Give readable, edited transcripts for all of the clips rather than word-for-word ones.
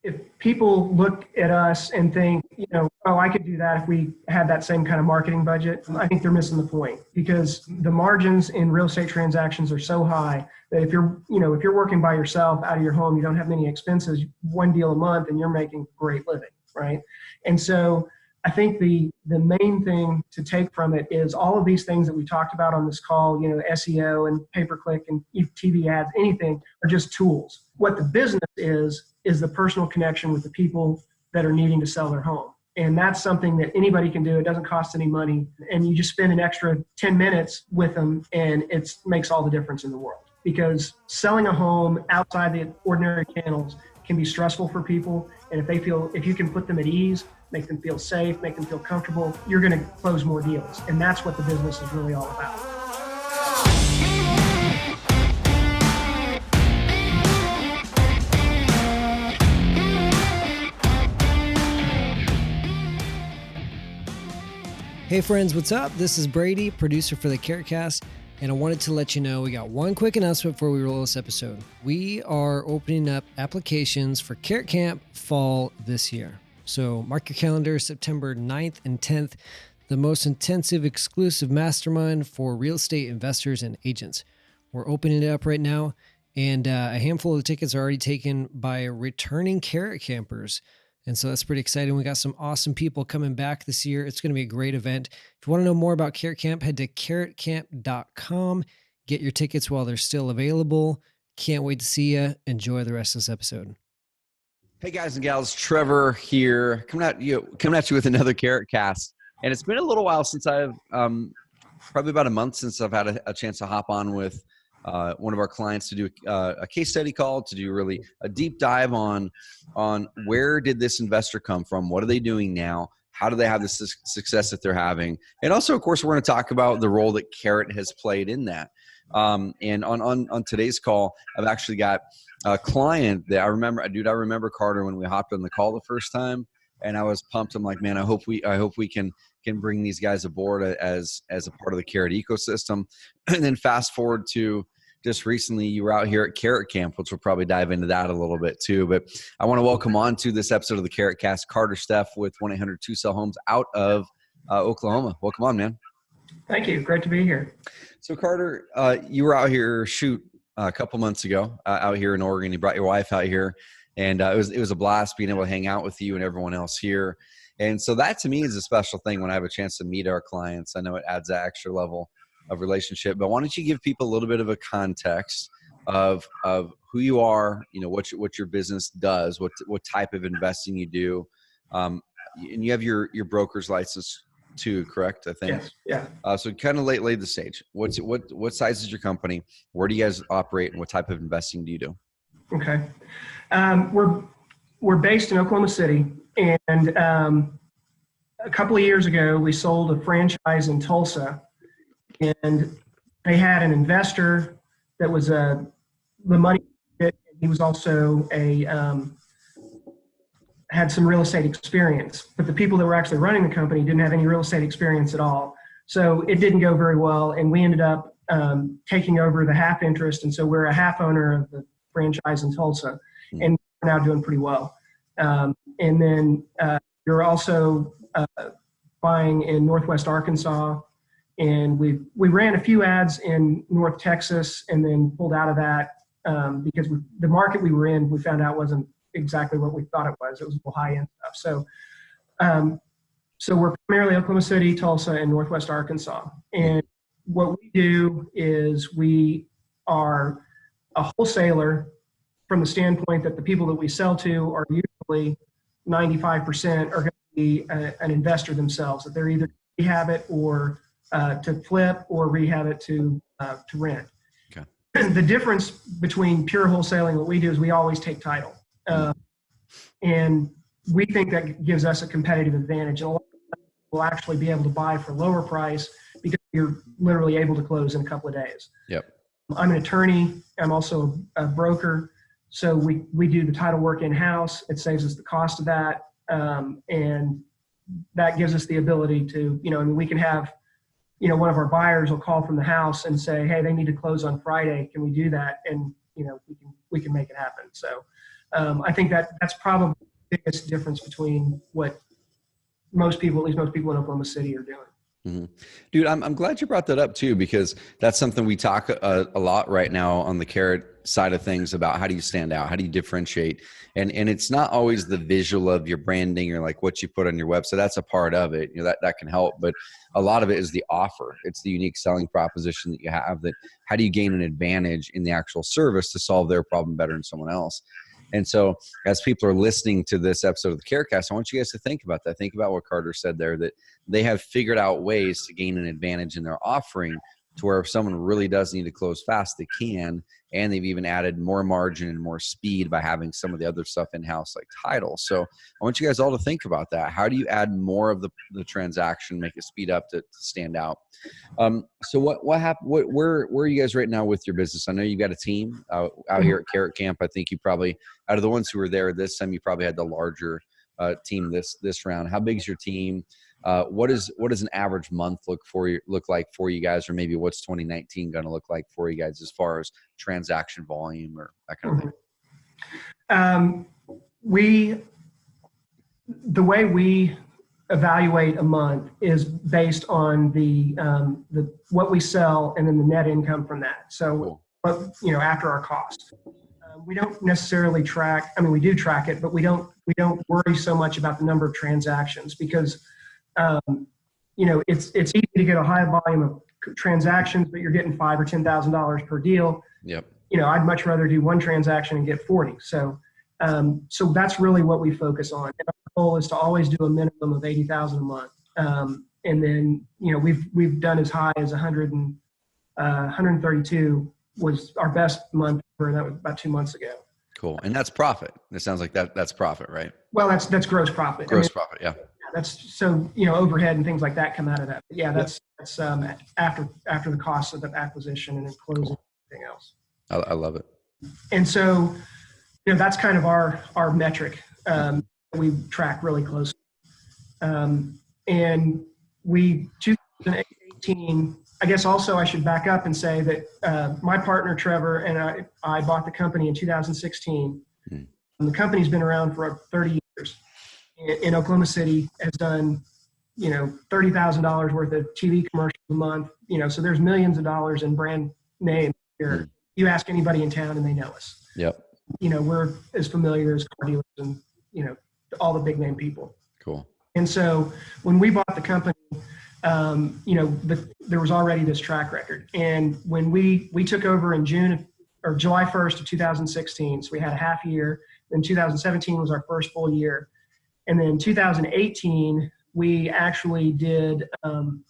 if people look at us and think, oh, I could do that if we had that same kind of marketing budget, I think they're missing the point, because the margins in real estate transactions are so high that if you're working by yourself out of your home, you don't have many expenses, one deal a month, and you're making great living, right? And so I think the main thing to take from it is all of these things that we talked about on this call, SEO and pay-per-click and TV ads, anything, are just tools. What the business is the personal connection with the people that are needing to sell their home. And that's something that anybody can do. It doesn't cost any money. And you just spend an extra 10 minutes with them, and it makes all the difference in the world. Because selling a home outside the ordinary channels can be stressful for people. And if you can put them at ease, make them feel safe, make them feel comfortable, you're going to close more deals. And that's what the business is really all about. Hey friends, what's up? This is Brady, producer for the Carrot Cast, and I wanted to let you know we got one quick announcement before we roll this episode. We are opening up applications for Carrot Camp Fall this year. So mark your calendar, September 9th and 10th, the most intensive exclusive mastermind for real estate investors and agents. We're opening it up right now, and a handful of the tickets are already taken by returning Carrot Campers. And so that's pretty exciting. We got some awesome people coming back this year. It's going to be a great event. If you want to know more about Carrot Camp, head to carrotcamp.com. Get your tickets while they're still available. Can't wait to see you. Enjoy the rest of this episode. Hey guys and gals, Trevor here, coming at you with another Carrot Cast. And it's been a little while since I've, probably about a month since I've had a chance to hop on with one of our clients to do a case study call, to do really a deep dive on where did this investor come from? What are they doing now? How do they have the success that they're having? And also, of course, we're going to talk about the role that Carrot has played in that. And on today's call, I've actually got a client that I remember Carter when we hopped on the call the first time, and I was pumped. I'm like, man, I hope we can bring these guys aboard as a part of the Carrot ecosystem. And then fast forward to just recently, you were out here at Carrot Camp, which we'll probably dive into that a little bit too. But I want to welcome on to this episode of the Carrot Cast, Carter Steph with 1-800-2-SELL-HOMES out of Oklahoma. Welcome on, man. Thank you. Great to be here. So Carter, you were out here a couple months ago out here in Oregon. You brought your wife out here, and it was a blast being able to hang out with you and everyone else here. And so that to me is a special thing when I have a chance to meet our clients. I know it adds that extra level of relationship, but why don't you give people a little bit of a context of who you are, what your business does, what type of investing you do, and you have your broker's license too, correct? I think. Yes. Yeah. So kind of lay the stage. What size is your company? Where do you guys operate, and what type of investing do you do? Okay. We're based in Oklahoma City, and a couple of years ago, we sold a franchise in Tulsa. And they had an investor that was the money. He was also had some real estate experience, but the people that were actually running the company didn't have any real estate experience at all. So it didn't go very well, and we ended up taking over the half interest, and so we're a half owner of the franchise in Tulsa, and we're now doing pretty well. And then you're also buying in Northwest Arkansas. And we ran a few ads in North Texas and then pulled out of that because the market we were in, we found out wasn't exactly what we thought it was. It was high-end stuff. So we're primarily Oklahoma City, Tulsa, and Northwest Arkansas. And what we do is we are a wholesaler from the standpoint that the people that we sell to are usually 95% are going to be an investor themselves, that they're either rehab it or to flip or rehab it to rent. Okay. The difference between pure wholesaling, what we do is we always take title. And we think that gives us a competitive advantage. And a lot of people will actually be able to buy for lower price because you're literally able to close in a couple of days. Yep. I'm an attorney. I'm also a broker. So we do the title work in-house. It saves us the cost of that. And that gives us the ability to, we can have, one of our buyers will call from the house and say, hey, they need to close on Friday. Can we do that? And, we can make it happen. So I think that's probably the biggest difference between what most people, at least most people in Oklahoma City, are doing. Mm-hmm. Dude, I'm glad you brought that up too, because that's something we talk a lot right now on the Carrot side of things about how do you stand out? How do you differentiate? And it's not always the visual of your branding or like what you put on your website. That's a part of it. That can help, but a lot of it is the offer. It's the unique selling proposition that you have, that how do you gain an advantage in the actual service to solve their problem better than someone else? And so as people are listening to this episode of the CareCast, I want you guys to think about that. Think about what Carter said there, that they have figured out ways to gain an advantage in their offering to where if someone really does need to close fast, they can. And they've even added more margin and more speed by having some of the other stuff in-house like title. So I want you guys all to think about that. How do you add more of the transaction, make it speed up to stand out? So what happened? Where are you guys right now with your business? I know you got a team out here at Carrot Camp. I think you probably, out of the ones who were there this time, you probably had the larger team this round. How big is your team? What does an average month look like for you guys, or maybe what's 2019 going to look like for you guys as far as transaction volume or that kind of thing? The way we evaluate a month is based on the what we sell and then the net income from that. So, cool. After our cost. We don't necessarily track. I mean, we do track it, but we don't worry so much about the number of transactions because, it's easy to get a high volume of transactions, but you're getting $5,000 or $10,000 per deal. Yep. I'd much rather do one transaction and get 40. So that's really what we focus on. And our goal is to always do a minimum of 80,000 a month. And then, we've done as high as 132 was our best month ever, and that was about 2 months ago. Cool. And that's profit. It sounds like that's profit, right? Well, that's gross profit. Profit. Yeah. That's so, overhead and things like that come out of that. But yeah, that's after the cost of the acquisition and then closing and everything else. I love it. And so, that's kind of our metric that we track really closely. And 2018, I guess also I should back up and say that my partner Trevor and I bought the company in 2016. And the company's been around for 30 years. In Oklahoma City, has done, $30,000 worth of TV commercials a month. So there's millions of dollars in brand name here. You ask anybody in town and they know us. Yep. We're as familiar as car dealers and, all the big name people. Cool. And so when we bought the company, there was already this track record. And when we took over in July 1st of 2016, so we had a half year. Then 2017 was our first full year. And then 2018, we actually did 5.2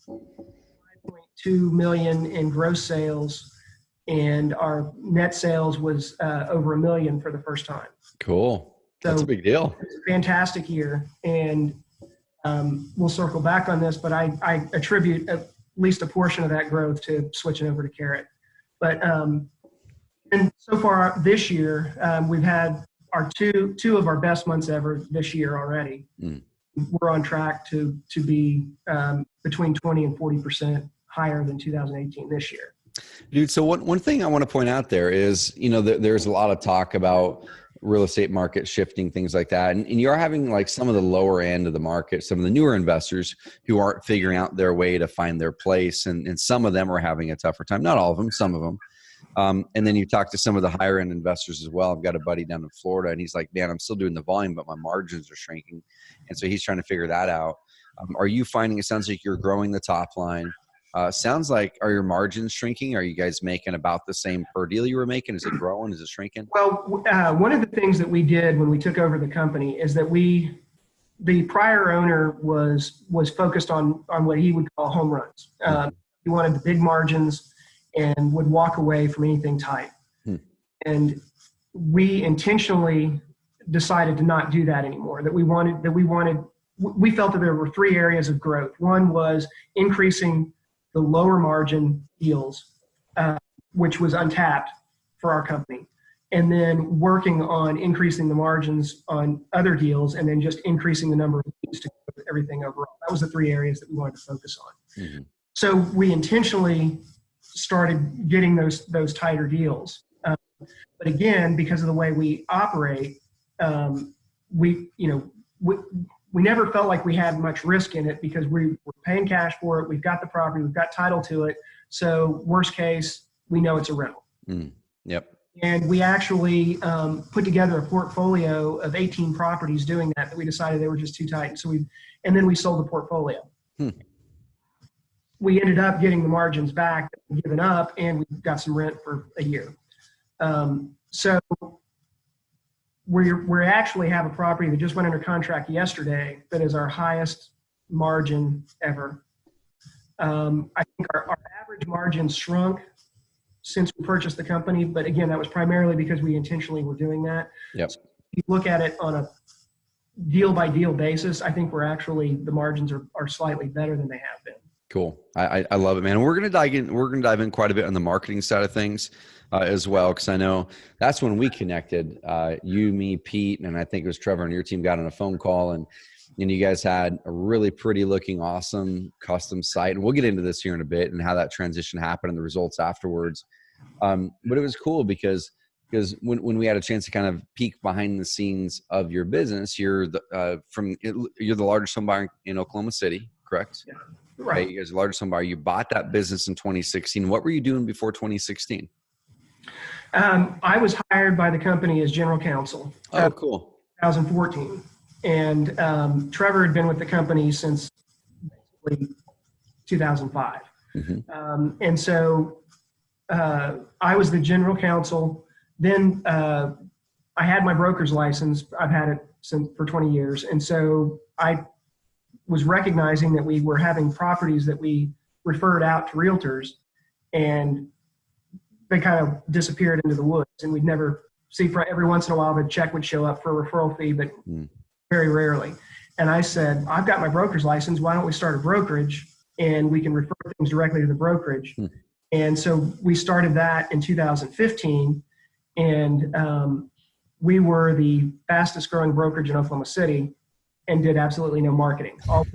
million in gross sales, and our net sales was over $1 million for the first time. Cool. That's a big deal. It's a fantastic year. And we'll circle back on this, but I attribute at least a portion of that growth to switching over to Carrot. But and so far this year, we've had our two of our best months ever this year already. We're on track to be between 20 and 40% higher than 2018 this year. Dude, so one thing I want to point out there is, there's a lot of talk about real estate market shifting, things like that. And you're having like some of the lower end of the market, some of the newer investors who aren't figuring out their way to find their place. And some of them are having a tougher time. Not all of them, some of them. And then you talk to some of the higher end investors as well. I've got a buddy down in Florida and he's like, man, I'm still doing the volume, but my margins are shrinking. And so he's trying to figure that out. Are you finding, it sounds like you're growing the top line. Sounds like, are your margins shrinking? Are you guys making about the same per deal you were making? Is it growing? Is it shrinking? Well, one of the things that we did when we took over the company is that the prior owner was focused on what he would call home runs. He wanted the big margins and would walk away from anything tight. And we intentionally decided to not do that anymore. We felt that there were three areas of growth. One was increasing the lower margin deals, which was untapped for our company. And then working on increasing the margins on other deals, and then just increasing the number of leads to everything overall. That was the three areas that we wanted to focus on. So we intentionally started getting those tighter deals. But again, because of the way we operate, we, you know, we never felt like we had much risk in it because we were paying cash for it. We've got the property, we've got title to it. So worst case, we know it's a rental. Yep. And we actually put together a portfolio of 18 properties doing that we decided they were just too tight. So and then we sold the portfolio. We ended up getting the margins back, given up, and we got some rent for a year. So we actually have a property that just went under contract yesterday that is our highest margin ever. I think our average margin shrunk since we purchased the company, but again, that was primarily because we intentionally were doing that. Yep. So if you look at it on a deal by deal basis, I think the margins are slightly better than they have been. Cool. I love it, man. And we're going to dive in quite a bit on the marketing side of things as well. Cause I know that's when we connected, you, me, Pete, and I think it was Trevor and your team got on a phone call and you guys had a really pretty looking, awesome custom site. And we'll get into this here in a bit and how that transition happened and the results afterwards. But it was cool because when we had a chance to kind of peek behind the scenes of your business, you're the largest home buyer in Oklahoma City, correct? Yeah. Right. You guys are the largest home buyer. You bought that business in 2016. What were you doing before 2016? I was hired by the company as general counsel. Oh, cool. 2014. And Trevor had been with the company since basically 2005. And so I was the general counsel. Then I had my broker's license. I've had it for 20 years. And so I was recognizing that we were having properties that we referred out to realtors and they kind of disappeared into the woods, and we'd never see. For every once in a while the check would show up for a referral fee, but very rarely. And I said, I've got my broker's license. Why don't we start a brokerage and we can refer things directly to the brokerage? And so we started that in 2015, and we were the fastest growing brokerage in Oklahoma City and did absolutely no marketing, all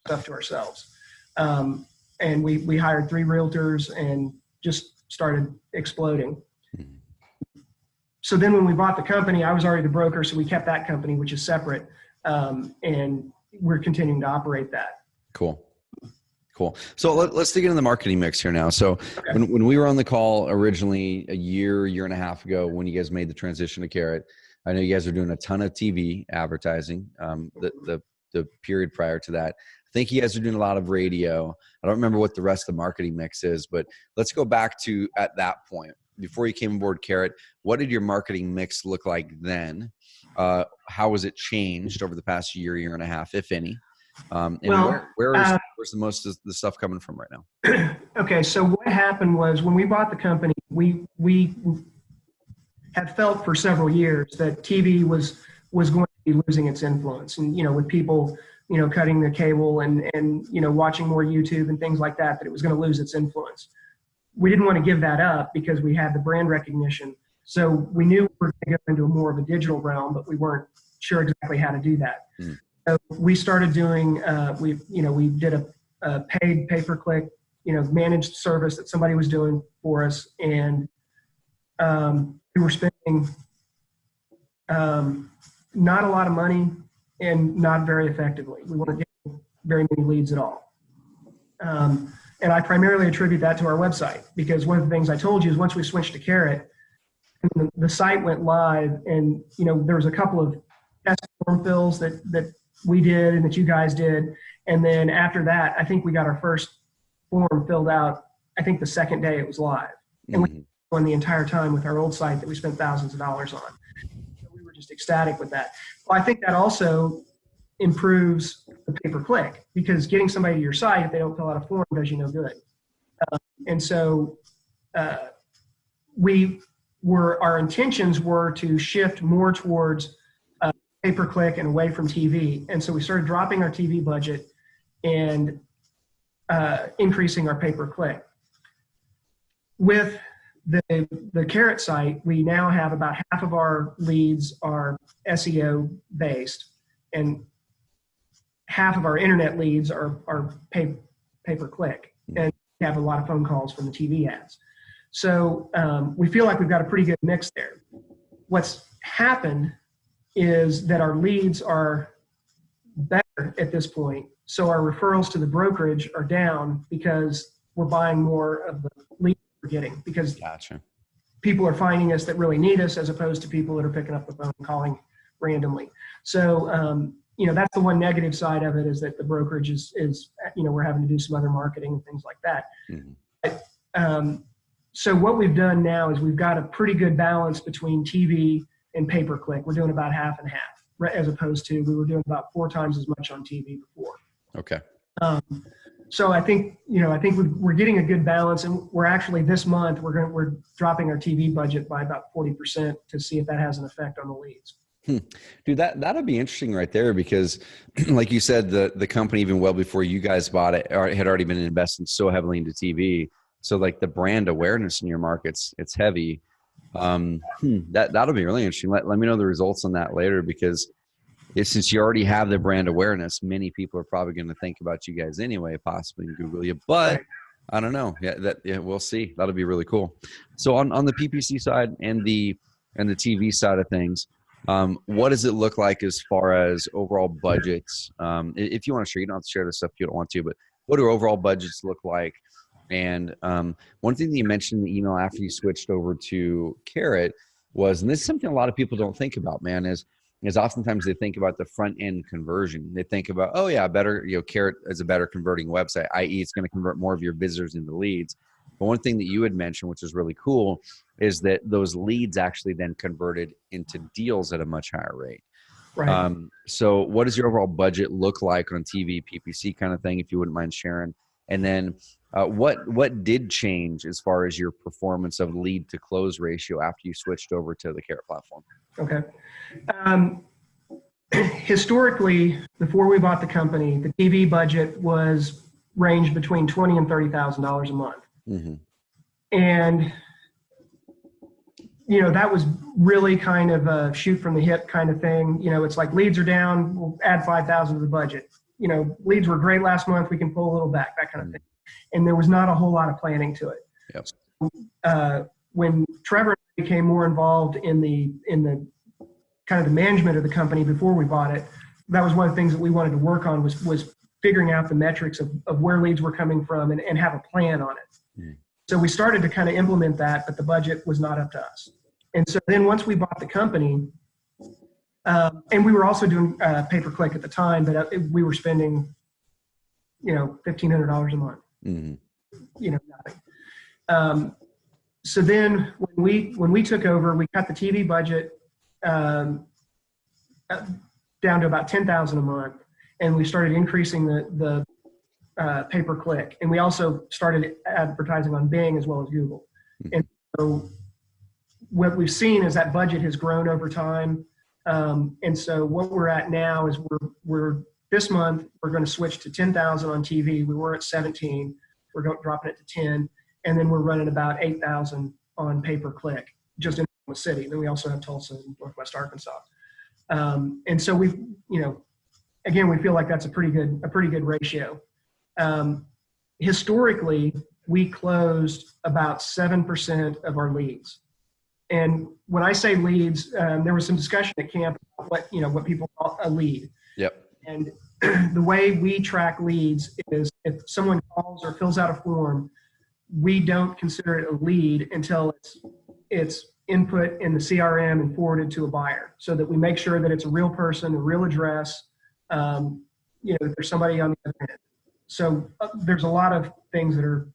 stuff to ourselves. And we hired 3 realtors and just started exploding. So then when we bought the company, I was already the broker, so we kept that company, which is separate, and we're continuing to operate that. Cool. So let's dig into the marketing mix here now. So Okay. when we were on the call originally a year and a half ago, when you guys made the transition to Carrot, I know you guys are doing a ton of TV advertising. The period prior to that, I think you guys are doing a lot of radio. I don't remember what the rest of the marketing mix is, but let's go back to at that point before you came aboard Carrot. What did your marketing mix look like then? How has it changed over the past year and a half, if any? And where's the most of the stuff coming from right now? Okay, so what happened was when we bought the company, we had felt for several years that TV was going to be losing its influence, and with people cutting the cable and watching more YouTube and things like that it was going to lose its influence. We didn't want to give that up because we had the brand recognition. So we knew we were going to go into more of a digital realm, but we weren't sure exactly how to do that. So we started doing, we did a paid pay-per-click, managed service that somebody was doing for us. And we were spending not a lot of money and not very effectively. We weren't getting very many leads at all. And I primarily attribute that to our website, because one of the things I told you is once we switched to Carrot, the site went live, and there was a couple of test form fills that we did and that you guys did, and then after that, I think we got our first form filled out. I think the second day it was live, and we won the entire time with our old site that we spent thousands of dollars on. So we were just ecstatic with that. Well, I think that also improves the pay-per-click, because getting somebody to your site if they don't fill out a form does you no good. And so our intentions were to shift more towards pay-per-click and away from TV. And so we started dropping our TV budget and increasing our pay-per-click. With the Carrot site, we now have about half of our leads are SEO based, and half of our internet leads are pay-per-click, and we have a lot of phone calls from the TV ads. So we feel like we've got a pretty good mix there. What's happened is that our leads are better at this point. So our referrals to the brokerage are down because we're buying more of the leads we're getting, because Gotcha. people are finding us that really need us, as opposed to people that are picking up the phone and calling randomly. So, that's the one negative side of it, is that the brokerage is we're having to do some other marketing and things like that. Mm-hmm. So what we've done now is we've got a pretty good balance between TV and pay-per-click. We're doing about half and half, as opposed to we were doing about 4 times as much on TV before. Okay. So I think we're getting a good balance, and we're actually this month we're dropping our TV budget by about 40% to see if that has an effect on the leads. Dude, that'll be interesting right there, because like you said, the company, even well before you guys bought it, had already been investing so heavily into TV. So like the brand awareness in your markets, it's heavy. That'll be really interesting. Let me know the results on that later, because since you already have the brand awareness, many people are probably going to think about you guys anyway, possibly Google you, but Right. I don't know. We'll see. That'll be really cool. So on the PPC side and the TV side of things, what does it look like as far as overall budgets? If you want to share, you don't have to share the stuff if you don't want to, but what do overall budgets look like? And one thing that you mentioned in the email after you switched over to Carrot was, and this is something a lot of people don't think about, man, is oftentimes they think about the front end conversion. They think about, oh yeah, Carrot is a better converting website, i.e. it's going to convert more of your visitors into leads. But one thing that you had mentioned, which is really cool, is that those leads actually then converted into deals at a much higher rate. Right. So what does your overall budget look like on TV, PPC kind of thing, if you wouldn't mind sharing? And then what did change as far as your performance of lead to close ratio after you switched over to the Carrot platform? Okay. Historically, before we bought the company, the TV budget was ranged between $20,000 and $30,000 a month. Mm-hmm. And, that was really kind of a shoot from the hip kind of thing. It's like leads are down, we'll add 5,000 to the budget. Leads were great last month, we can pull a little back, that kind of thing. And there was not a whole lot of planning to it. Yep. When Trevor became more involved in the kind of the management of the company before we bought it, that was one of the things that we wanted to work on was figuring out the metrics of where leads were coming from and have a plan on it. Mm. So we started to kind of implement that, but the budget was not up to us. And so then once we bought the company, and we were also doing pay-per-click at the time, but we were spending, $1,500 a month. Mm-hmm. Nothing. So then when we took over, we cut the TV budget down to about $10,000 a month, and we started increasing the pay-per-click, and we also started advertising on Bing as well as Google. Mm-hmm. And so what we've seen is that budget has grown over time. And so what we're at now is we're this month we're going to switch to 10,000 on TV. We were at 17. We're dropping it to 10, and then we're running about 8,000 on pay-per-click just in the city. Then we also have Tulsa and Northwest Arkansas. And so again, we feel like that's a pretty good ratio. Historically, we closed about 7% of our leads. And when I say leads, there was some discussion at camp about what people call a lead. Yep. And the way we track leads is if someone calls or fills out a form, we don't consider it a lead until it's input in the CRM and forwarded to a buyer, so that we make sure that it's a real person, a real address, that there's somebody on the other end. So there's a lot of things that are,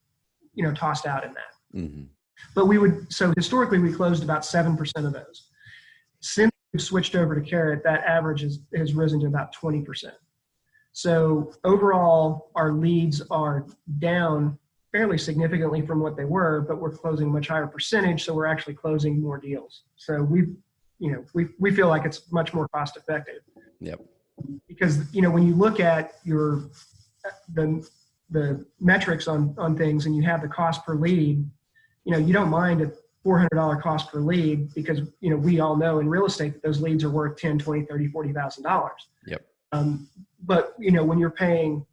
tossed out in that. Mm-hmm. But historically we closed about 7% of those. Since we've switched over to Carrot, that average has risen to about 20%. So overall, our leads are down fairly significantly from what they were, but we're closing a much higher percentage, so we're actually closing more deals. So we feel like it's much more cost effective. Yep. Because when you look at the metrics on things and you have the cost per lead, you don't mind a $400 cost per lead, because we all know in real estate that those leads are worth $10,000, $20,000, $30,000, $40,000. Yep. But when you're paying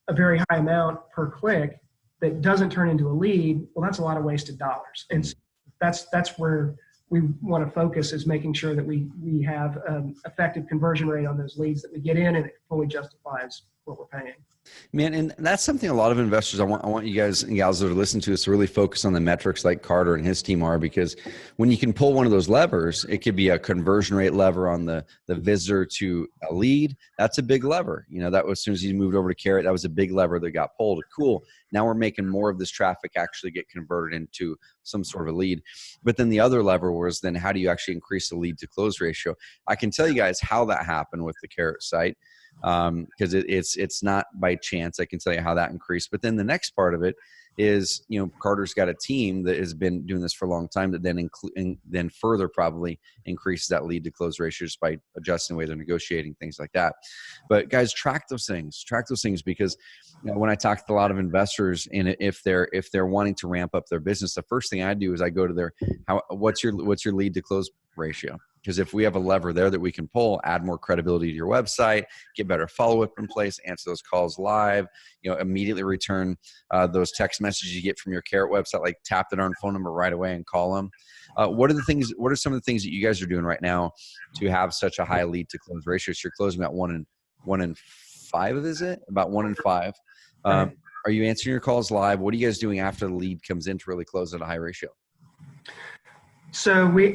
a very high amount per click that doesn't turn into a lead, well, that's a lot of wasted dollars. And so that's where we want to focus is making sure that we have effective conversion rate on those leads that we get in, and it fully justifies what we're paying. Man, and that's something a lot of investors, I want you guys and gals that are listening to us to really focus on the metrics like Carter and his team are, because when you can pull one of those levers, it could be a conversion rate lever on the visitor to a lead. That's a big lever. You know, that was, as soon as you moved over to Carrot, that was a big lever that got pulled. Cool. Now we're making more of this traffic actually get converted into some sort of a lead. But then the other lever was then how do you actually increase the lead to close ratio? I can tell you guys how that happened with the Carrot site. Because it's not by chance. I can tell you how that increased. But then the next part of it is, you know, Carter's got a team that has been doing this for a long time that then further probably increases that lead to close ratios by adjusting the way they're negotiating, things like that. But guys, track those things because, you know, when I talk to a lot of investors, and if they're wanting to ramp up their business, the first thing I do is I go to their what's your lead to close ratio? Because if we have a lever there that we can pull, add more credibility to your website, get better follow-up in place, answer those calls live, you know, immediately return those text messages you get from your Carrot website, like tap the darn phone number right away and call them. What are some of the things that you guys are doing right now to have such a high lead to close ratio? So you're closing about one in five, is it? About 1 in 5. Are you answering your calls live? What are you guys doing after the lead comes in to really close at a high ratio? So we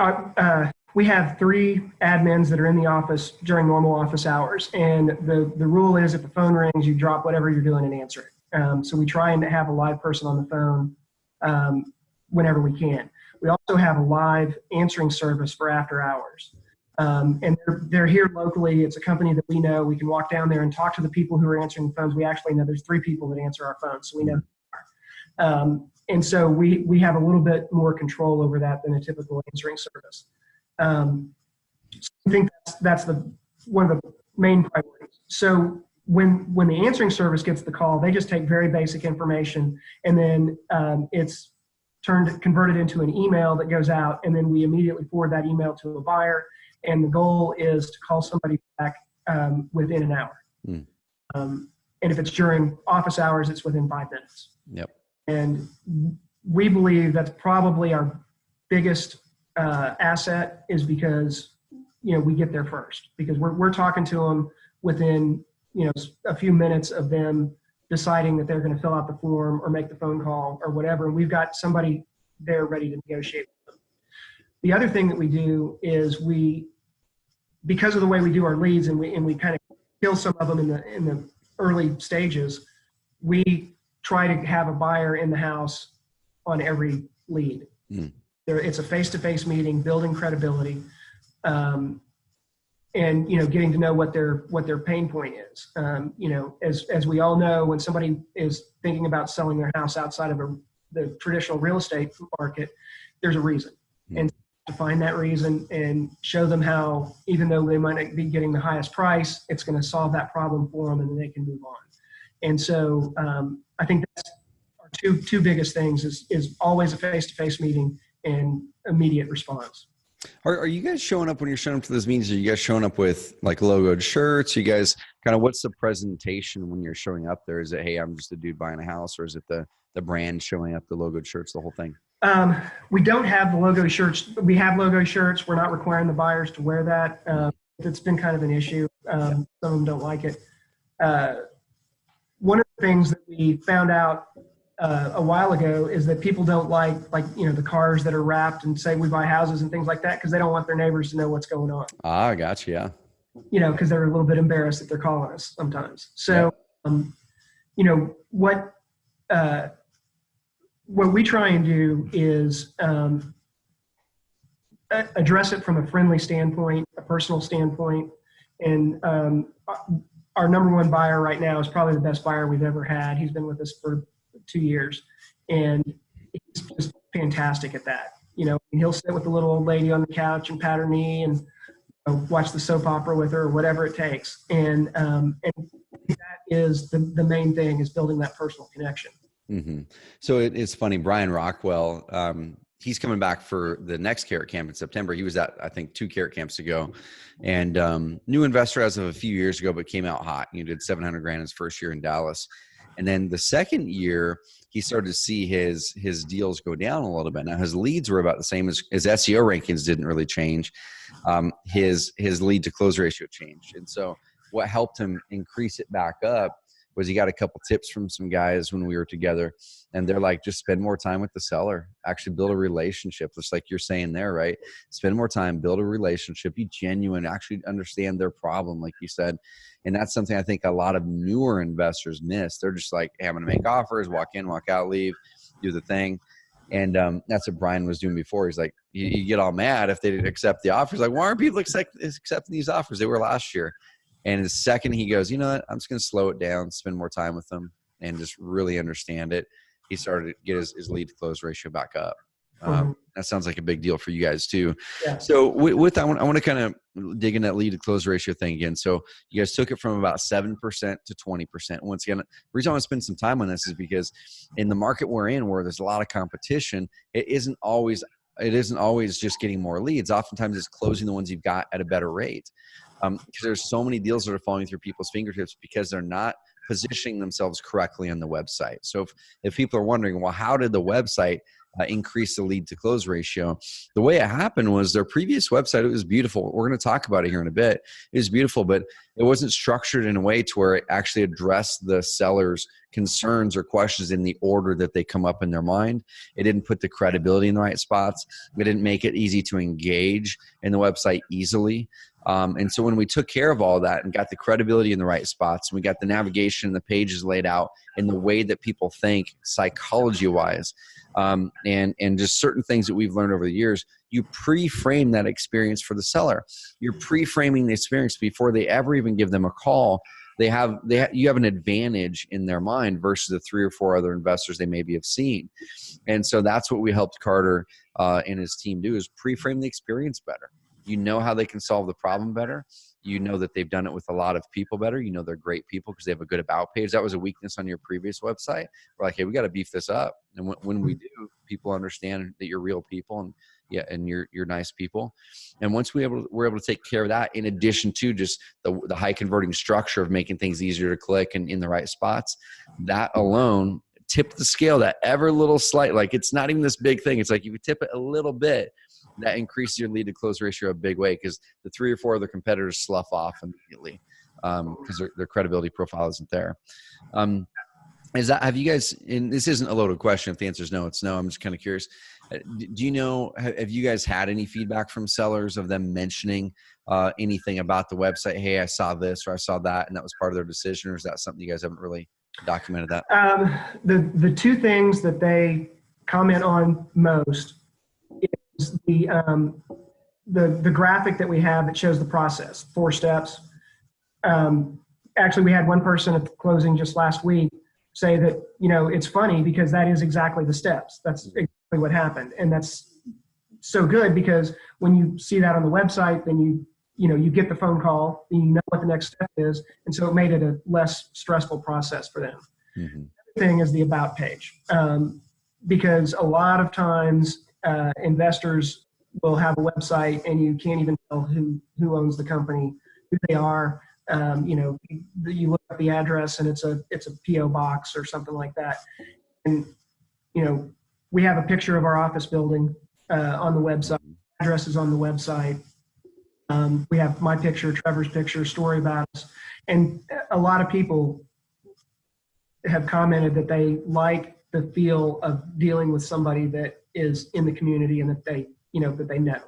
have 3 admins that are in the office during normal office hours. And the rule is if the phone rings, you drop whatever you're doing and answer it. So we try and have a live person on the phone whenever we can. We also have a live answering service for after hours. And they're here locally. It's a company that we know. We can walk down there and talk to the people who are answering the phones. We actually know there's 3 people that answer our phones, so we know who they are. And so we have a little bit more control over that than a typical answering service. So I think that's one of the main priorities. So when the answering service gets the call, they just take very basic information, and then it's converted into an email that goes out, and then we immediately forward that email to a buyer. And the goal is to call somebody back within an hour. And if it's during office hours, it's within 5 minutes. Yep. And we believe that's probably our biggest asset, is because, you know, we get there first, because we're talking to them within, you know, a few minutes of them deciding that they're going to fill out the form or make the phone call or whatever. And we've got somebody there ready to negotiate with them. The other thing that we do is because of the way we do our leads, and we kind of kill some of them in the early stages, we try to have a buyer in the house on every lead. It's a face-to-face meeting, building credibility, and, you know, getting to know what their pain point is. You know, as we all know, when somebody is thinking about selling their house outside of the traditional real estate market, there's a reason. And to find that reason and show them how, even though they might not be getting the highest price, it's going to solve that problem for them, and then they can move on. And so I think that's our two biggest things is always a face-to-face meeting and immediate response. Are you guys showing up when you're showing up to those meetings? Are you guys showing up with like logoed shirts? You guys kind of, what's the presentation when you're showing up there? Is it, hey, I'm just a dude buying a house, or is it the brand showing up, the logoed shirts, the whole thing? We don't have the logo shirts. We have logo shirts. We're not requiring the buyers to wear that. It's been kind of an issue. Some of them don't like it. One of the things that we found out a while ago is that people don't like, you know, the cars that are wrapped and say we buy houses and things like that, because they don't want their neighbors to know what's going on. Ah, gotcha. Yeah. You know, because they're a little bit embarrassed that they're calling us sometimes. So, you know, what we try and do is address it from a friendly standpoint, a personal standpoint. And our number one buyer right now is probably the best buyer we've ever had. He's been with us for 2 years, and he's just fantastic at that. You know, he'll sit with the little old lady on the couch and pat her knee and, you know, watch the soap opera with her, or whatever it takes. And that is the main thing, is building that personal connection. Mm-hmm. So it's funny, Bryan Rockwell, he's coming back for the next Carrot Camp in September. He was at, I think, 2 Carrot Camps ago, and new investor as of a few years ago, but came out hot. He did $700,000 his first year in Dallas. And then the second year, he started to see his deals go down a little bit. Now his leads were about the same as his SEO rankings didn't really change. His lead to close ratio changed. And so what helped him increase it back up was he got a couple tips from some guys when we were together, and they're like, just spend more time with the seller, actually build a relationship, just like you're saying there, right? Spend more time, build a relationship, be genuine, actually understand their problem, like you said. And that's something I think a lot of newer investors miss. They're just like, hey, I'm going to make offers, walk in, walk out, leave, do the thing. And that's what Bryan was doing before. He's like, you get all mad if they didn't accept the offers. Like, why aren't people accepting these offers? They were last year. And the second he goes, you know what, I'm just going to slow it down, spend more time with them, and just really understand it, he started to get his lead to close ratio back up. That sounds like a big deal for you guys too. Yeah. So with that, I want to kind of dig in that lead to close ratio thing again. So you guys took it from about 7% to 20%. Once again, the reason I want to spend some time on this is because in the market we're in, where there's a lot of competition, it isn't always just getting more leads. Oftentimes it's closing the ones you've got at a better rate. Because there's so many deals that are falling through people's fingertips because they're not positioning themselves correctly on the website. So if people are wondering, well, how did the website increase the lead to close ratio? The way it happened was their previous website, it was beautiful. We're going to talk about it here in a bit. It was beautiful, but it wasn't structured in a way to where it actually addressed the seller's concerns or questions in the order that they come up in their mind. It didn't put the credibility in the right spots. It didn't make it easy to engage in the website easily. And so when we took care of all that and got the credibility in the right spots, and we got the navigation and the pages laid out in the way that people think psychology-wise, and just certain things that we've learned over the years, you pre-frame that experience for the seller. You're pre-framing the experience before they ever even give them a call. You have an advantage in their mind versus the 3 or 4 other investors they maybe have seen. And so that's what we helped Carter and his team do, is pre-frame the experience better. You know how they can solve the problem better. You know that they've done it with a lot of people better. You know they're great people because they have a good about page. That was a weakness on your previous website. We're like, hey, we got to beef this up. And when we do, people understand that you're real people and you're nice people. And once we're able to take care of that, in addition to just the high converting structure of making things easier to click and in the right spots, that alone tipped the scale that ever little slight. Like, it's not even this big thing. It's like if you tip it a little bit, that increases your lead to close ratio a big way, because the 3 or 4 other competitors slough off immediately because their credibility profile isn't there. Have you guys, and this isn't a loaded question, if the answer is no, it's no, I'm just kind of curious. Do you know, have you guys had any feedback from sellers of them mentioning anything about the website? Hey, I saw this or I saw that, and that was part of their decision, or is that something you guys haven't really documented that? The 2 things that they comment on most is the graphic that we have that shows the process, 4 steps. Actually, we had one person at the closing just last week say that, it's funny because that is exactly the steps. That's exactly what happened. And that's so good, because when you see that on the website, then you get the phone call and you know what the next step is. And so it made it a less stressful process for them. Mm-hmm. The other thing is the about page, because a lot of times investors will have a website and you can't even tell who owns the company, who they are. You look at the address and it's a PO box or something like that. And, we have a picture of our office building on the website. Address is on the website. We have my picture, Trevor's picture, story about us. And a lot of people have commented that they like the feel of dealing with somebody that is in the community and that they know.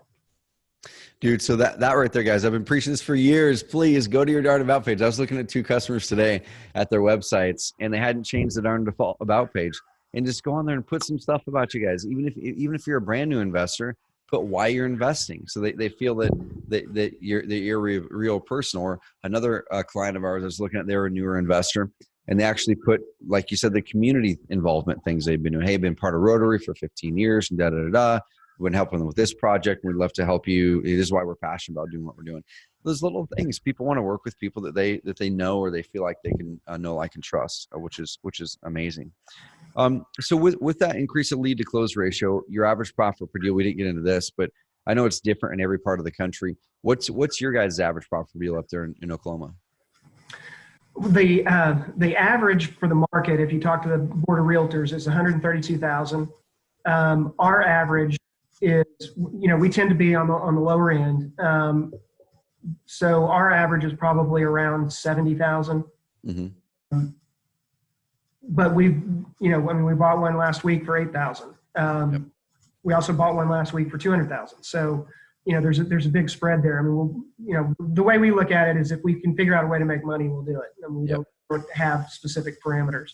Dude, so that right there, guys, I've been preaching this for years. Please go to your darn about page. I was looking at 2 customers today at their websites, and they hadn't changed the darn default about page. And just go on there and put some stuff about you guys. Even if you're a brand new investor, put why you're investing, so they feel that you're a real person. Or another client of ours I was looking at, they're a newer investor, and they actually put, like you said, the community involvement things they've been doing. Hey, been part of Rotary for 15 years and da-da-da-da. We've been helping them with this project. We'd love to help you. This is why we're passionate about doing what we're doing. Those little things. People want to work with people that they know, or they feel like they can know, like, and trust, which is amazing. So with that increase of lead to close ratio, your average profit per deal, we didn't get into this, but I know it's different in every part of the country. What's your guys' average profit per deal up there in Oklahoma? The average for the market, if you talk to the board of realtors, is 132,000. Our average is, we tend to be on the lower end. So our average is probably around 70,000. Mm-hmm. But we bought one last week for 8,000. Yep. We also bought one last week for 200,000. So, there's a big spread there. I mean, the way we look at it is if we can figure out a way to make money, we'll do it. And we don't have specific parameters.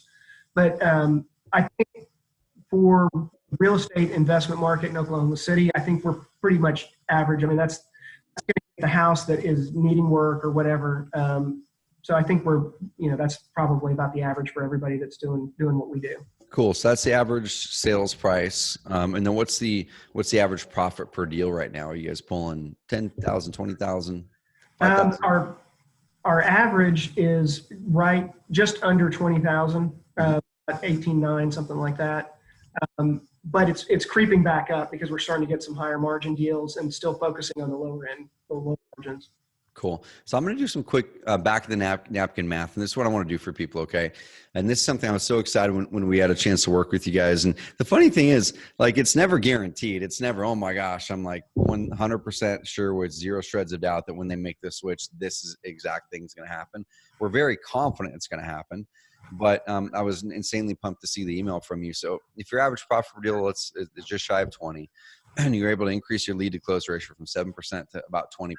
But I think for real estate investment market in Oklahoma City, I think we're pretty much average. I mean, that's going to be the house that is needing work or whatever. So I think that's probably about the average for everybody that's doing what we do. Cool. So that's the average sales price. And then what's the average profit per deal right now? Are you guys pulling 10,000, 20,000? Our average is right just under 20,000, 18.9, something like that. But it's creeping back up because we're starting to get some higher margin deals and still focusing on the lower end, the low margins. Cool. So I'm going to do some quick back of the napkin math. And this is what I want to do for people. Okay. And this is something I was so excited when we had a chance to work with you guys. And the funny thing is, like, it's never guaranteed. It's never, oh my gosh, I'm like 100% sure with zero shreds of doubt that when they make this switch, this is exact thing's going to happen. We're very confident it's going to happen. But I was insanely pumped to see the email from you. So if your average profit per deal is just shy of 20, and you're able to increase your lead to close ratio from 7% to about 20%.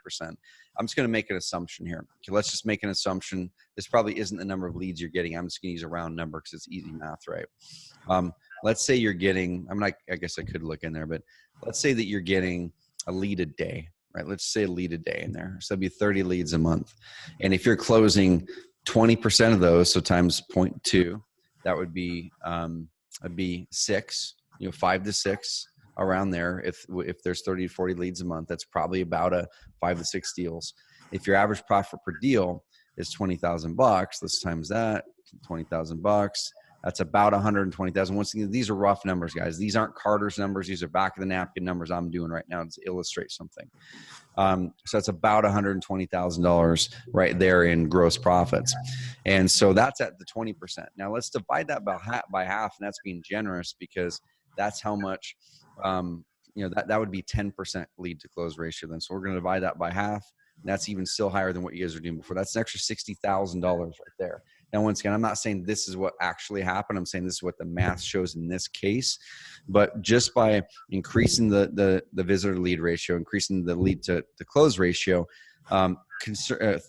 I'm just going to make an assumption here. Okay, let's just make an assumption. This probably isn't the number of leads you're getting. I'm just going to use a round number because it's easy math, right? Let's say you're getting, I guess I could look in there, but let's say that you're getting a lead a day, right? Let's say a lead a day in there. So that'd be 30 leads a month. And if you're closing 20% of those, so times 0.2, that would be, it'd be 6, 5 to 6. Around there. If there's 30 to 40 leads a month, that's probably about a 5 to 6 deals. If your average profit per deal is $20,000, let's times that, $20,000. That's about 120,000. Once again, these are rough numbers, guys. These aren't Carter's numbers. These are back of the napkin numbers I'm doing right now to illustrate something. So that's about $120,000 right there in gross profits. And so that's at the 20%. Now let's divide that by half, and that's being generous because that's how much, that would be 10% lead to close ratio then. So we're going to divide that by half. And that's even still higher than what you guys were doing before. That's an extra $60,000 right there. Now, once again, I'm not saying this is what actually happened. I'm saying this is what the math shows in this case. But just by increasing the visitor lead ratio, increasing the lead to close ratio,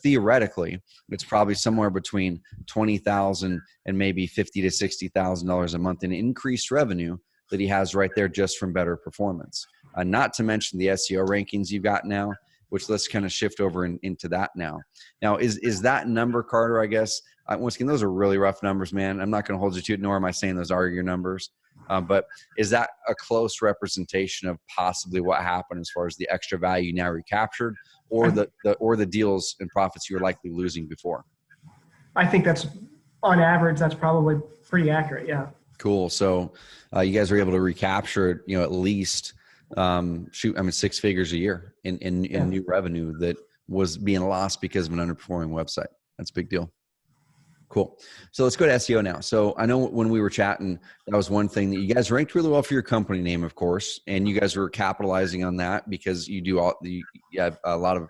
theoretically, it's probably somewhere between $20,000 and maybe $50,000 to $60,000 a month in increased revenue that he has right there just from better performance. Not to mention the SEO rankings you've got now, which let's kind of shift over into that now. Now, is that number, Carter, I guess, once again, those are really rough numbers, man. I'm not going to hold you to it, nor am I saying those are your numbers. But is that a close representation of possibly what happened as far as the extra value now recaptured or the deals and profits you were likely losing before? I think that's, on average, that's probably pretty accurate, yeah. Cool. So you guys were able to recapture, at least, 6 figures a year in new revenue that was being lost because of an underperforming website. That's a big deal. Cool. So let's go to SEO now. So I know when we were chatting, that was one thing that you guys ranked really well for your company name, of course, and you guys were capitalizing on that because you do you have a lot of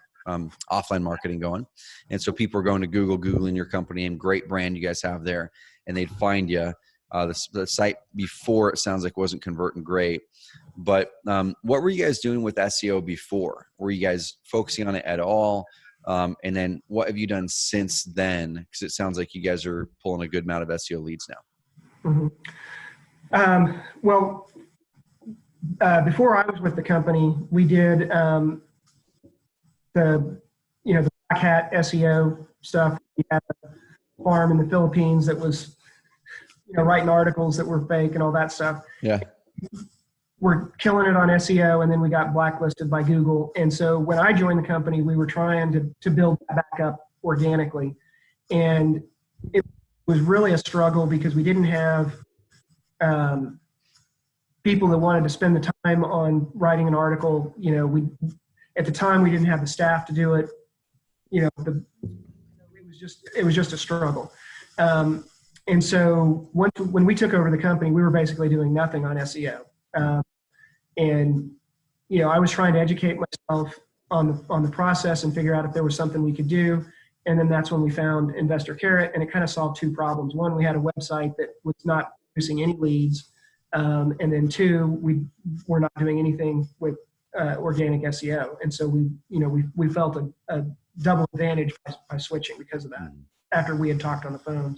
offline marketing going. And so people are going to Googling your company name, great brand you guys have there, and they'd find you. The site before, it sounds like, wasn't converting great. But what were you guys doing with SEO before? Were you guys focusing on it at all? And then what have you done since then? Because it sounds like you guys are pulling a good amount of SEO leads now. Mm-hmm. Before I was with the company, we did the black hat SEO stuff. We had a farm in the Philippines that was writing articles that were fake and all that stuff. Yeah. We're killing it on SEO, and then we got blacklisted by Google. And so when I joined the company, we were trying to build that back up organically. And it was really a struggle because we didn't have people that wanted to spend the time on writing an article. At the time, we didn't have the staff to do it. It was it was just a struggle. And so when we took over the company, we were basically doing nothing on SEO. And, I was trying to educate myself on the process and figure out if there was something we could do. And then that's when we found Investor Carrot, and it kind of solved two problems. One, we had a website that was not producing any leads. And then two, we were not doing anything with organic SEO. And so we felt a double advantage by switching because of that after we had talked on the phone.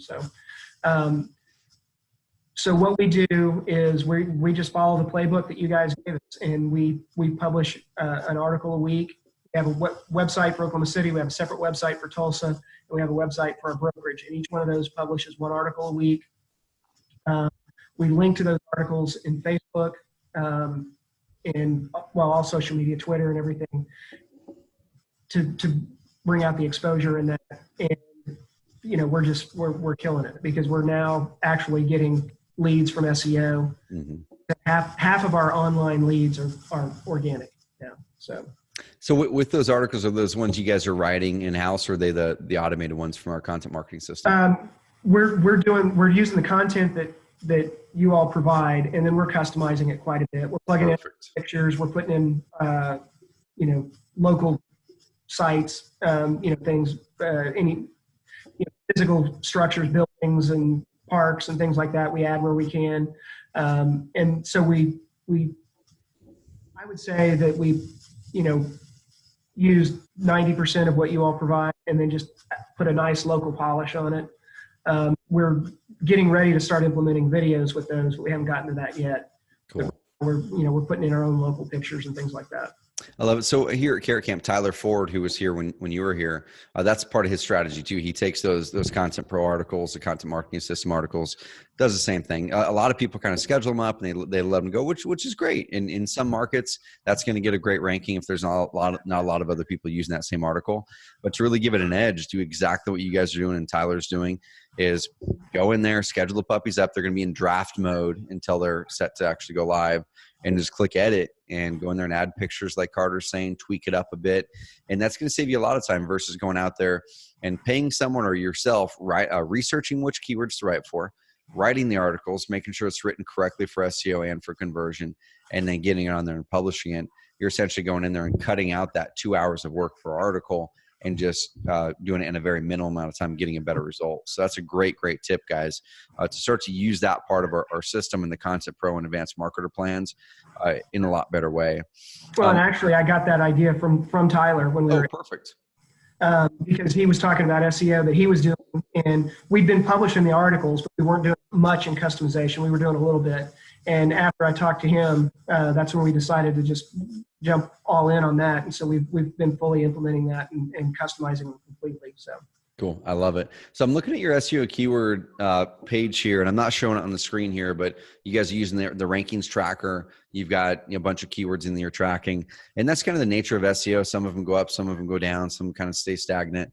So what we do is we just follow the playbook that you guys gave us, and we publish an article a week. We have a website for Oklahoma City. We have a separate website for Tulsa, and we have a website for our brokerage. And each one of those publishes one article a week. We link to those articles in Facebook, and all social media, Twitter, and everything, to bring out the exposure in that. And we're killing it because we're now actually getting leads from SEO. Mm-hmm. Half of our online leads are organic now. So with those articles, are those ones you guys are writing in-house, or are they the automated ones from our content marketing system? We're using the content that you all provide, and then we're customizing it quite a bit. We're plugging in pictures. We're putting in, local sites, things, any physical structures, buildings, and parks and things like that. We add where we can, and so I would say that we use 90% of what you all provide, and then just put a nice local polish on it. We're getting ready to start implementing videos with those, but we haven't gotten to that yet. Cool. So we're putting in our own local pictures and things like that. I love it. So here at Carrot Camp, Tyler Ford, who was here when you were here, that's part of his strategy too. He takes those Content Pro articles, the content marketing system articles, does the same thing. A lot of people kind of schedule them up and they let them go, which is great. And in some markets, that's going to get a great ranking if there's not a lot of other people using that same article. But to really give it an edge, do exactly what you guys are doing and Tyler's doing, is go in there, schedule the puppies up. They're going to be in draft mode until they're set to actually go live, and just click edit and go in there and add pictures like Carter's saying, tweak it up a bit. And that's going to save you a lot of time versus going out there and paying someone or yourself, researching which keywords to write for, writing the articles, making sure it's written correctly for SEO and for conversion, and then getting it on there and publishing it. You're essentially going in there and cutting out that 2 hours of work per article and just doing it in a very minimal amount of time, getting a better result. So that's a great tip, guys, to start to use that part of our system in the Content Pro and Advanced Marketer plans in a lot better way. Well, and actually, I got that idea from Tyler when we were. Perfect. Because he was talking about SEO that he was doing, and we'd been publishing the articles, but we weren't doing much in customization. We were doing a little bit. And after I talked to him, that's when we decided to just jump all in on that. And so we've been fully implementing that and customizing them completely. So cool. I love it. So I'm looking at your SEO keyword page here, and I'm not showing it on the screen here, but you guys are using the rankings tracker. You've got a bunch of keywords in there you're tracking, and that's kind of the nature of SEO. Some of them go up, some of them go down, some kind of stay stagnant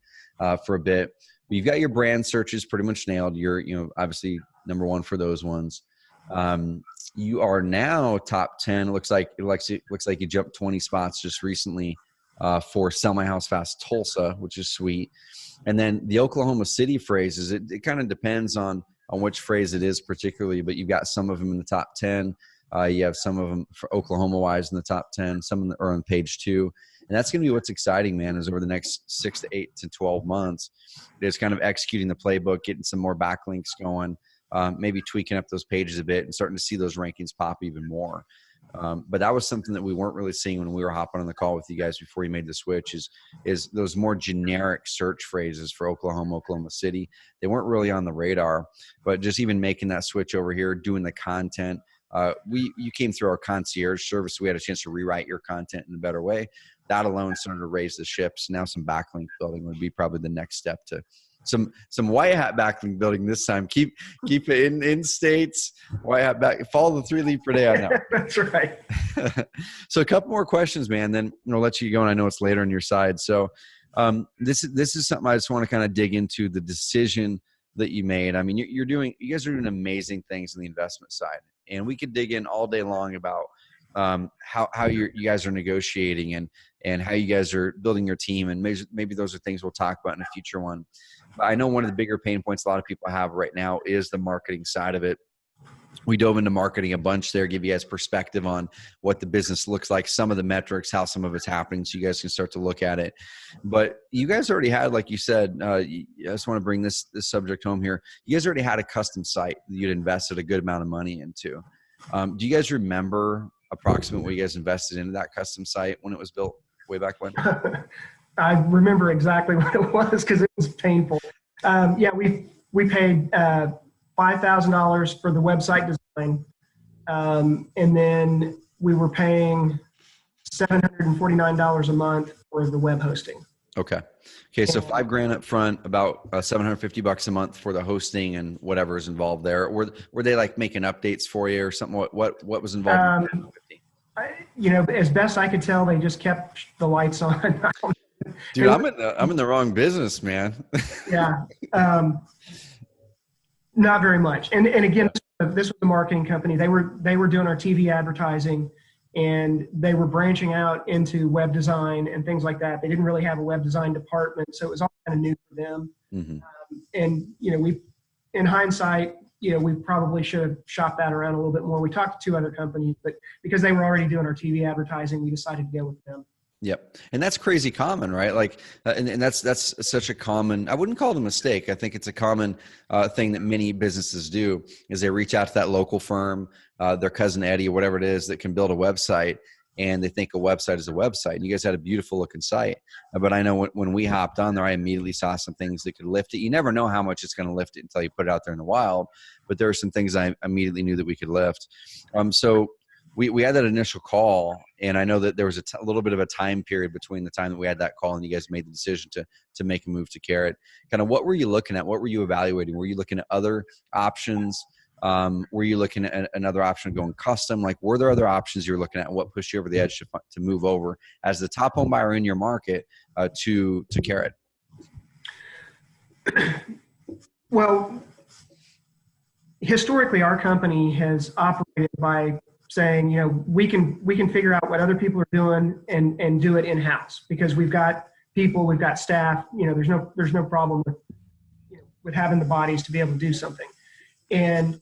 for a bit. But you've got your brand searches pretty much nailed. You're obviously number one for those ones. You are now top 10. It looks like you jumped 20 spots just recently for Sell My House Fast Tulsa, which is sweet. And then the Oklahoma City phrases, it kind of depends on which phrase it is particularly, but you've got some of them in the top 10. You have some of them for Oklahoma wise in the top 10, some are on page 2. And that's going to be what's exciting, man, is over the next 6 to 8 to 12 months, is kind of executing the playbook, getting some more backlinks going, maybe tweaking up those pages a bit and starting to see those rankings pop even more. But that was something that we weren't really seeing when we were hopping on the call with you guys before you made the switch, is those more generic search phrases for Oklahoma City. They weren't really on the radar, but just even making that switch over here, doing the content. You came through our concierge service. So we had a chance to rewrite your content in a better way. That alone started to raise the ships. Now some backlink building would be probably the next step to some white hat backlink building this time. Keep it in states, white hat back, follow the 3 lead per day on that. That's right. So a couple more questions, man, then I'll let you go. And I know it's later on your side. So this is something I just want to kind of dig into, the decision that you made. I mean, you guys are doing amazing things on the investment side, and we could dig in all day long about how you guys are negotiating and how you guys are building your team. And maybe those are things we'll talk about in a future one. But I know one of the bigger pain points a lot of people have right now is the marketing side of it. We dove into marketing a bunch there, give you guys perspective on what the business looks like, some of the metrics, how some of it's happening, so you guys can start to look at it. But you guys already had, like you said, I just want to bring this subject home here. You guys already had a custom site that you'd invested a good amount of money into. Do you guys remember approximately what you guys invested into that custom site when it was built way back when? I remember exactly what it was because it was painful. We paid $5,000 for the website design, and then we were paying $749 a month for the web hosting. Okay, so $5,000 up front, about $750 a month for the hosting and whatever is involved there. Were they like making updates for you or something? What was involved? As best I could tell, they just kept the lights on. Dude, I'm in the wrong business, man. Yeah. Not very much. And again, this was a marketing company. They were doing our TV advertising, and they were branching out into web design and things like that. They didn't really have a web design department, so it was all kind of new for them. Mm-hmm. And we, in hindsight, we probably should have shopped that around a little bit more. We talked to two other companies, but because they were already doing our TV advertising, we decided to go with them. Yep. And that's crazy common, right? Like, and that's such a common, I wouldn't call it a mistake. I think it's a common thing that many businesses do is they reach out to that local firm, their cousin Eddie or whatever it is that can build a website, and they think a website is a website. And you guys had a beautiful looking site. But I know when we hopped on there, I immediately saw some things that could lift it. You never know how much it's going to lift it until you put it out there in the wild. But there are some things I immediately knew that we could lift. So we had that initial call, and I know that there was a little bit of a time period between the time that we had that call and you guys made the decision to make a move to Carrot. Kind of what were you looking at? What were you evaluating? Were you looking at other options? Were you looking at another option going custom? Like, were there other options you were looking at? What pushed you over the edge to move over as the top home buyer in your market to Carrot? Well, historically, our company has operated by saying, we can figure out what other people are doing and do it in-house because we've got people, we've got staff. There's no problem with having the bodies to be able to do something. And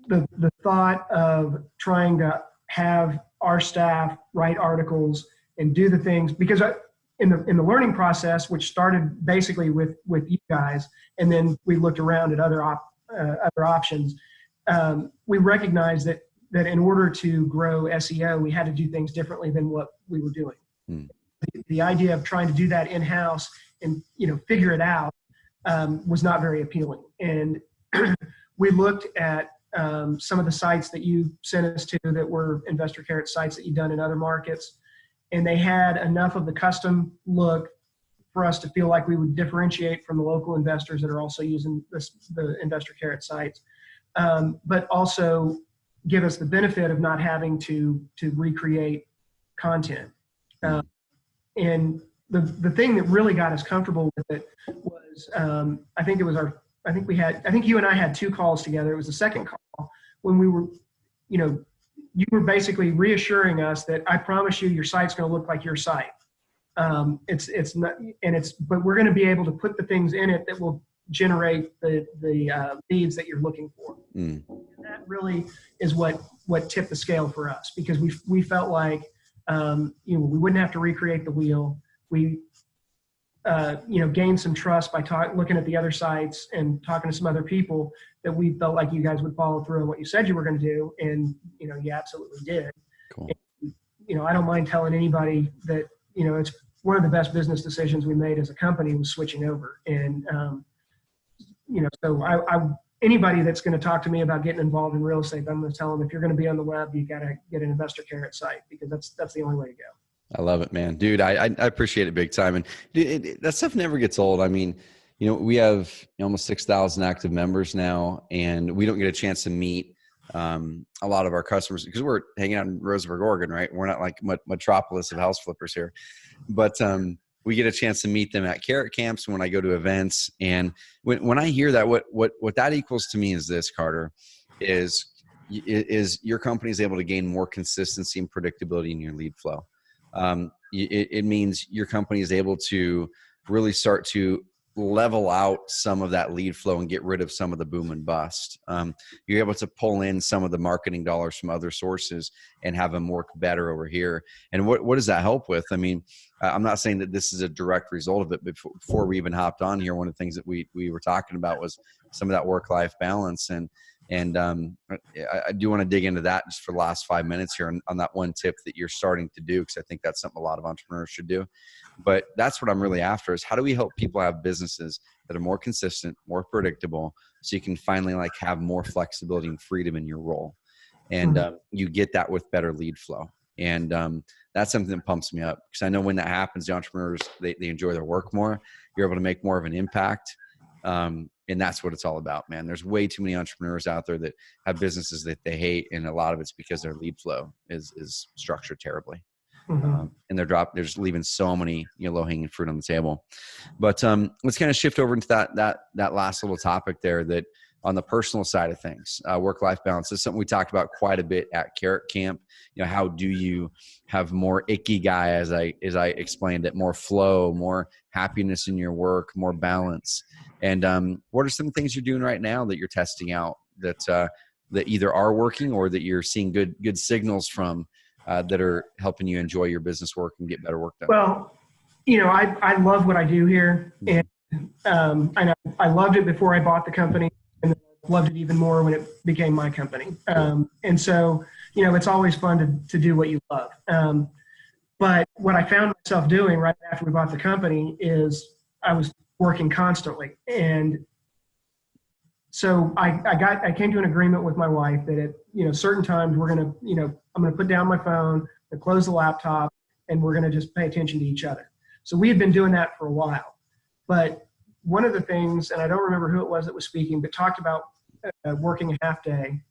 the thought of trying to have our staff write articles and do the things, because in the learning process, which started basically with you guys, and then we looked around at other options, we recognized that in order to grow SEO, we had to do things differently than what we were doing. The idea of trying to do that in-house and figure it out was not very appealing. And we looked at some of the sites that you sent us to that were Investor Carrot sites that you've done in other markets, and they had enough of the custom look for us to feel like we would differentiate from the local investors that are also using the Investor Carrot sites, but also give us the benefit of not having to recreate content. And the thing that really got us comfortable with it was, I think you and I had two calls together. It was the second call when we were, you were basically reassuring us that I promise you your site's going to look like your site. It's not, but we're going to be able to put the things in it that will generate the leads that you're looking for. And that really is what tipped the scale for us, because we felt like we wouldn't have to recreate the wheel. We gained some trust by looking at the other sites and talking to some other people that we felt like you guys would follow through on what you said you were going to do, and you absolutely did. Cool. And, I don't mind telling anybody that it's one of the best business decisions we made as a company was switching over. And so anybody that's going to talk to me about getting involved in real estate, I'm going to tell them, if you're going to be on the web, you got to get an Investor Carrot site, because that's the only way to go. I love it, man. Dude, I appreciate it big time. And that stuff never gets old. I mean, we have almost 6,000 active members now, and we don't get a chance to meet a lot of our customers because we're hanging out in Roseburg, Oregon, right? We're not like metropolis of house flippers here. But we get a chance to meet them at Carrot camps when I go to events. And when I hear that, what that equals to me is this, Carter, is is your company is able to gain more consistency and predictability in your lead flow. It means your company is able to really start to level out some of that lead flow and get rid of some of the boom and bust. You're able to pull in some of the marketing dollars from other sources and have them work better over here. And what does that help with? I mean, I'm not saying that this is a direct result of it, but before we even hopped on here, one of the things that we were talking about was some of that work-life balance. And I do want to dig into that just for the last 5 minutes here on that one tip that you're starting to do, because I think that's something a lot of entrepreneurs should do. But that's what I'm really after, is how do we help people have businesses that are more consistent, more predictable, so you can finally like have more flexibility and freedom in your role. And you get that with better lead flow. And that's something that pumps me up, because I know when that happens, the entrepreneurs, they enjoy their work more. You're able to make more of an impact. And that's what it's all about, man. There's way too many entrepreneurs out there that have businesses that they hate. And a lot of it's because their lead flow is structured terribly. And they're just leaving so many, low hanging fruit on the table. But let's kind of shift over into that last little topic there, that on the personal side of things, work-life balance is something we talked about quite a bit at Carrot Camp. How do you have more ikigai, as I explained it, more flow, more happiness in your work, more balance? And what are some things you're doing right now that you're testing out that either are working or that you're seeing good signals from that are helping you enjoy your business work and get better work done? Well, I love what I do here, and I loved it before I bought the company, and loved it even more when it became my company. And so, it's always fun to do what you love. But what I found myself doing right after we bought the company is I was working constantly. And so I came to an agreement with my wife that at, certain times I'm going to put down my phone and close the laptop, and we're going to just pay attention to each other. So we had been doing that for a while. But one of the things, and I don't remember who it was that was speaking, but talked about working a half day,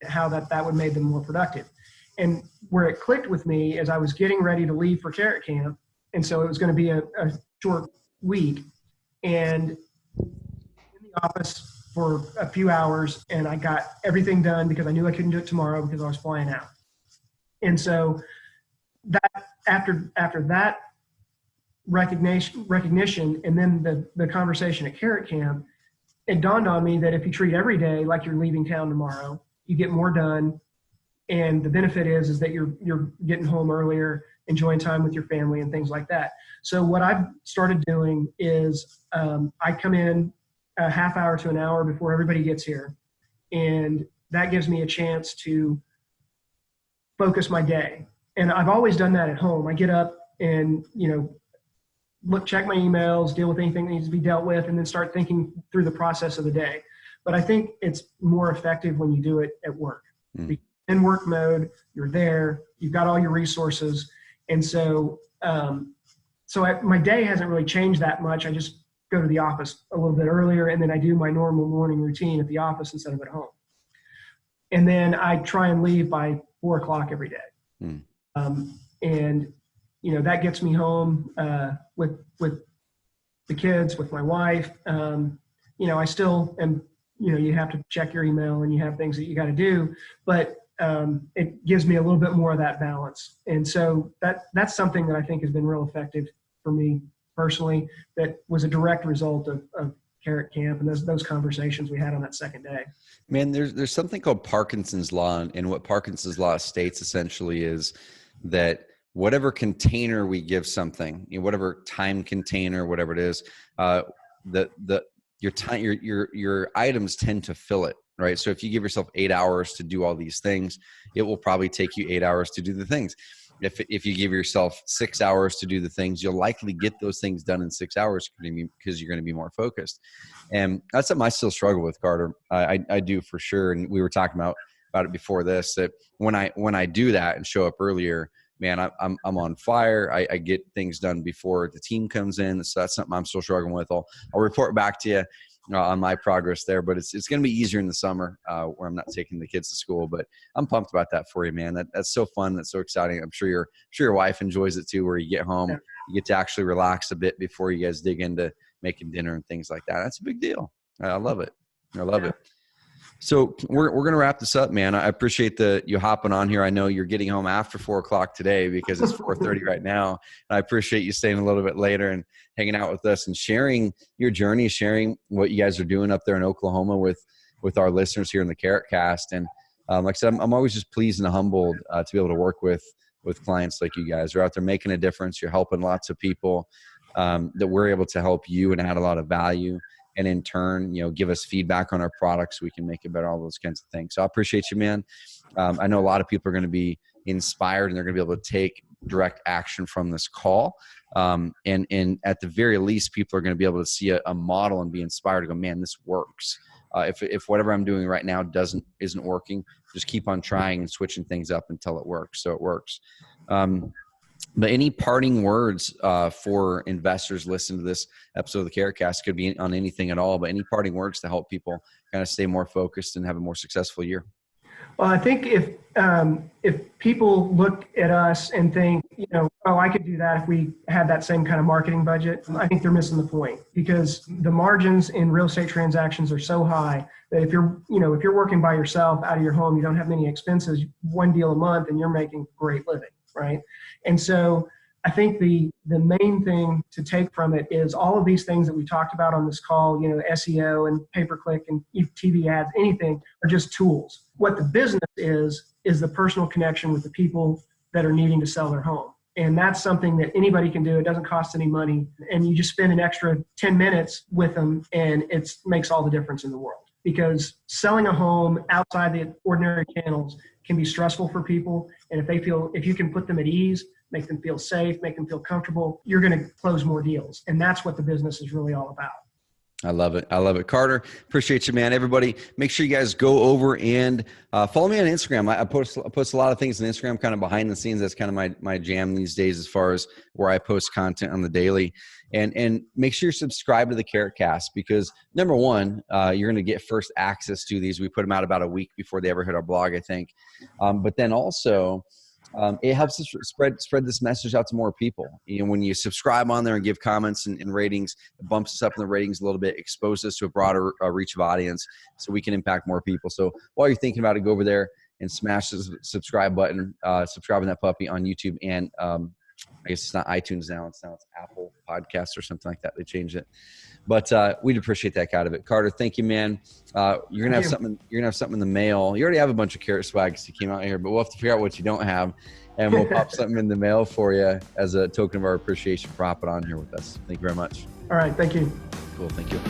how that would make them more productive. And where it clicked with me is I was getting ready to leave for Carrot Camp. And so it was going to be a short week, and in the office for a few hours, and I got everything done because I knew I couldn't do it tomorrow because I was flying out. And so that after that recognition and then the conversation at Carrot Camp, it dawned on me that if you treat every day like you're leaving town tomorrow, you get more done. And the benefit is that you're getting home earlier, enjoying time with your family and things like that. So what I've started doing is I come in a half hour to an hour before everybody gets here. And that gives me a chance to focus my day. And I've always done that at home. I get up and, check my emails, deal with anything that needs to be dealt with, and then start thinking through the process of the day. But I think it's more effective when you do it at work. In work mode, you're there, you've got all your resources. And so, my day hasn't really changed that much. I just go to the office a little bit earlier, and then I do my normal morning routine at the office instead of at home. And then I try and leave by 4:00 every day. And, that gets me home with the kids, with my wife. I still am, you have to check your email and you have things that you got to do, but it gives me a little bit more of that balance. And so that's something that I think has been real effective for me personally, that was a direct result of Carrot Camp and those conversations we had on that second day. Man, there's something called Parkinsons Law, and what Parkinsons Law states essentially is that whatever container we give something, whatever time container, whatever it is, your items tend to fill it, right? So if you give yourself 8 hours to do all these things, it will probably take you 8 hours to do the things. If you give yourself 6 hours to do the things, you'll likely get those things done in 6 hours because you're going to be more focused. And that's something I still struggle with, Carter. I do for sure. And we were talking about it before this, that when I do that and show up earlier, man, I'm on fire. I get things done before the team comes in. So that's something I'm still struggling with. I'll report back to you on my progress there, but it's going to be easier in the summer where I'm not taking the kids to school. But I'm pumped about that for you, man. That's so fun. That's so exciting. I'm sure your wife enjoes it too, where you get home, you get to actually relax a bit before you guys dig into making dinner and things like that. That's a big deal. I love it. I love it. So we're going to wrap this up, man. I appreciate you hopping on here. I know you're getting home after 4:00 today because it's 4:30 right now. And I appreciate you staying a little bit later and hanging out with us and sharing your journey, sharing what you guys are doing up there in Oklahoma with our listeners here in the Carrot Cast. And like I said, I'm always just pleased and humbled to be able to work with clients like you guys. You're out there making a difference. You're helping lots of people that we're able to help you and add a lot of value. And in turn, give us feedback on our products so we can make it better, all those kinds of things. So I appreciate you, man. I know a lot of people are going to be inspired and they're going to be able to take direct action from this call. And at the very least, people are going to be able to see a model and be inspired to go, man, this works. If whatever I'm doing right now isn't working, just keep on trying and switching things up until it works. So it works. But any parting words for investors listening to this episode of the Carrot Cast, could be on anything at all, but any parting words to help people kind of stay more focused and have a more successful year? Well, I think if people look at us and think, oh, I could do that if we had that same kind of marketing budget, I think they're missing the point, because the margins in real estate transactions are so high that if you're working by yourself out of your home, you don't have many expenses, one deal a month, and you're making great living, right? And so I think the main thing to take from it is all of these things that we talked about on this call, SEO and pay-per-click and TV ads, anything, are just tools. What the business is the personal connection with the people that are needing to sell their home. And that's something that anybody can do. It doesn't cost any money. And you just spend an extra 10 minutes with them, and it makes all the difference in the world. Because selling a home outside the ordinary channels can be stressful for people. And if you can put them at ease, make them feel safe, make them feel comfortable, you're going to close more deals. And that's what the business is really all about. I love it. I love it. Carter, appreciate you, man. Everybody, make sure you guys go over and follow me on Instagram. I post a lot of things on Instagram, kind of behind the scenes. That's kind of my jam these days, as far as where I post content on the daily. And make sure you subscribe to the Carrot Cast, because number one, you're going to get first access to these. We put them out about a week before they ever hit our blog, I think. But then also, it helps us spread this message out to more people. When you subscribe on there and give comments and ratings, it bumps us up in the ratings a little bit, exposes us to a broader reach of audience, so we can impact more people. So while you're thinking about it, go over there and smash the subscribe button, subscribe to that puppy on YouTube, and I guess it's not iTunes now. It's Apple Podcasts or something like that. They changed it, but we'd appreciate that out of it. Carter, thank you, man. You're gonna have something. You're gonna have something in the mail. You already have a bunch of Carrot swags that came out here, but we'll have to figure out what you don't have, and we'll pop something in the mail for you as a token of our appreciation for hopping on here with us. Thank you very much. All right. Thank you. Cool. Thank you.